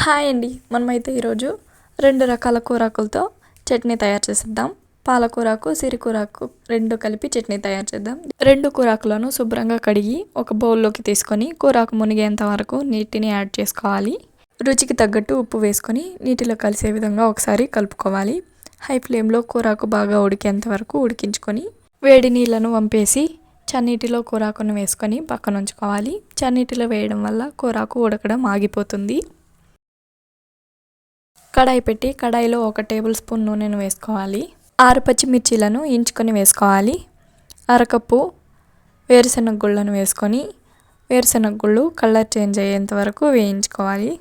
Hi అండి, మనమైతే ఈరోజు 2 రకాల కూరాకులతో చట్నీ తయారు చేసేద్దాం. పాలకూరాకు, సిరికూరాకు 2 కలిపి చట్నీ తయారు చేద్దాం. 2 కూరాకులను శుభ్రంగా కడిగి ఒక బౌల్లోకి తీసుకొని కూరాకు మునిగేంత వరకు నీటిని యాడ్ చేసుకోవాలి. రుచికి తగ్గట్టు ఉప్పు వేసుకొని నీటిలో కలిసే విధంగా ఒకసారి కలుపుకోవాలి. హై ఫ్లేమ్లో కూరాకు బాగా ఉడికేంత వరకు ఉడికించుకొని వేడి నీళ్ళను వంపేసి చన్నీటిలో కూరాకును వేసుకొని పక్కన ఉంచుకోవాలి. చన్నీటిలో వేయడం వల్ల కూరాకు ఉడకడం ఆగిపోతుంది. కడాయి పెట్టి కడాయిలో 1 టేబుల్ స్పూన్ నూనెను వేసుకోవాలి. 6 పచ్చిమిర్చీలను ఇంచుకొని వేసుకోవాలి. అరకప్పు వేరుశనగ గుళ్ళను వేసుకొని వేరుశనగ గుళ్ళు కలర్ చేంజ్ అయ్యేంత వరకు వేయించుకోవాలి.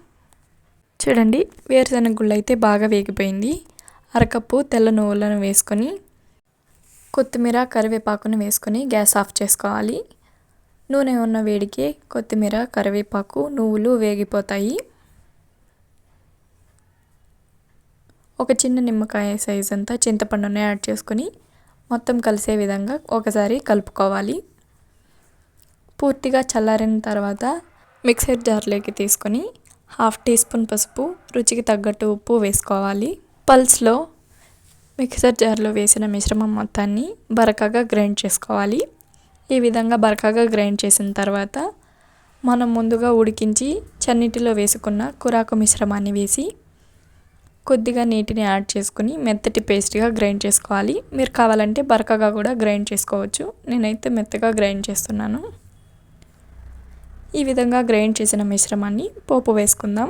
చూడండి, వేరుశనగ గుళ్ళు అయితే బాగా వేగిపోయింది. అరకప్పు తెల్ల నువ్వులను వేసుకొని కొత్తిమీర కరివేపాకును వేసుకొని గ్యాస్ ఆఫ్ చేసుకోవాలి. నూనె ఉన్న వేడికి కొత్తిమీర కరివేపాకు నువ్వులు వేగిపోతాయి. ఒక చిన్న నిమ్మకాయ సైజ్ అంతా చింతపండుని యాడ్ చేసుకొని మొత్తం కలిసే విధంగా ఒకసారి కలుపుకోవాలి. పూర్తిగా చల్లారిన తర్వాత మిక్సర్ జార్లోకి తీసుకొని 1/2 టీ స్పూన్ పసుపు, రుచికి తగ్గట్టు ఉప్పు వేసుకోవాలి. పల్స్లో మిక్సర్ జార్లో వేసిన మిశ్రమం మొత్తాన్ని బరకగా గ్రైండ్ చేసుకోవాలి. ఈ విధంగా బరకగా గ్రైండ్ చేసిన తర్వాత మనం ముందుగా ఉడికించి చన్నీటిలో వేసుకున్న కూరాకు మిశ్రమాన్ని వేసి కొద్దిగా నీటిని యాడ్ చేసుకుని మెత్తటి పేస్ట్గా గ్రైండ్ చేసుకోవాలి. మీరు కావాలంటే బరకగా కూడా గ్రైండ్ చేసుకోవచ్చు. నేనైతే మెత్తగా గ్రైండ్ చేస్తున్నాను. ఈ విధంగా గ్రైండ్ చేసిన మిశ్రమాన్ని పోపు వేసుకుందాం.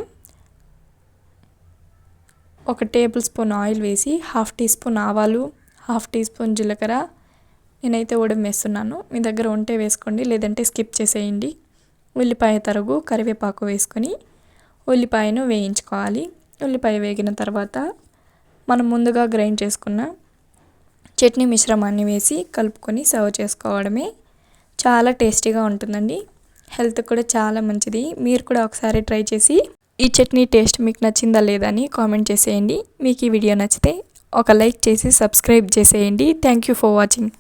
1 టేబుల్ స్పూన్ ఆయిల్ వేసి 1/2 టీ స్పూన్ ఆవాలు, 1/2 టీ స్పూన్ జీలకర్ర నేనైతే ఉడమ వేస్తున్నాను. మీ దగ్గర ఉంటే వేసుకోండి, లేదంటే స్కిప్ చేసేయండి. ఉల్లిపాయ తరుగు, కరివేపాకు వేసుకొని ఉల్లిపాయను వేయించుకోవాలి. ఉల్లిపాయ వేగిన తర్వాత మనం ముందుగా గ్రైండ్ చేసుకున్న చట్నీ మిశ్రమాన్ని వేసి కలుపుకొని సర్వ్ చేసుకోవడమే. చాలా టేస్టీగా ఉంటుందండి. హెల్త్ కూడా చాలా మంచిది. మీరు కూడా ఒకసారి ట్రై చేసి ఈ చట్నీ టేస్ట్ మీకు నచ్చిందా లేదా అని కామెంట్ చేసేయండి. మీకు ఈ వీడియో నచ్చితే ఒక లైక్ చేసి సబ్స్క్రైబ్ చేసేయండి. Thank you for watching.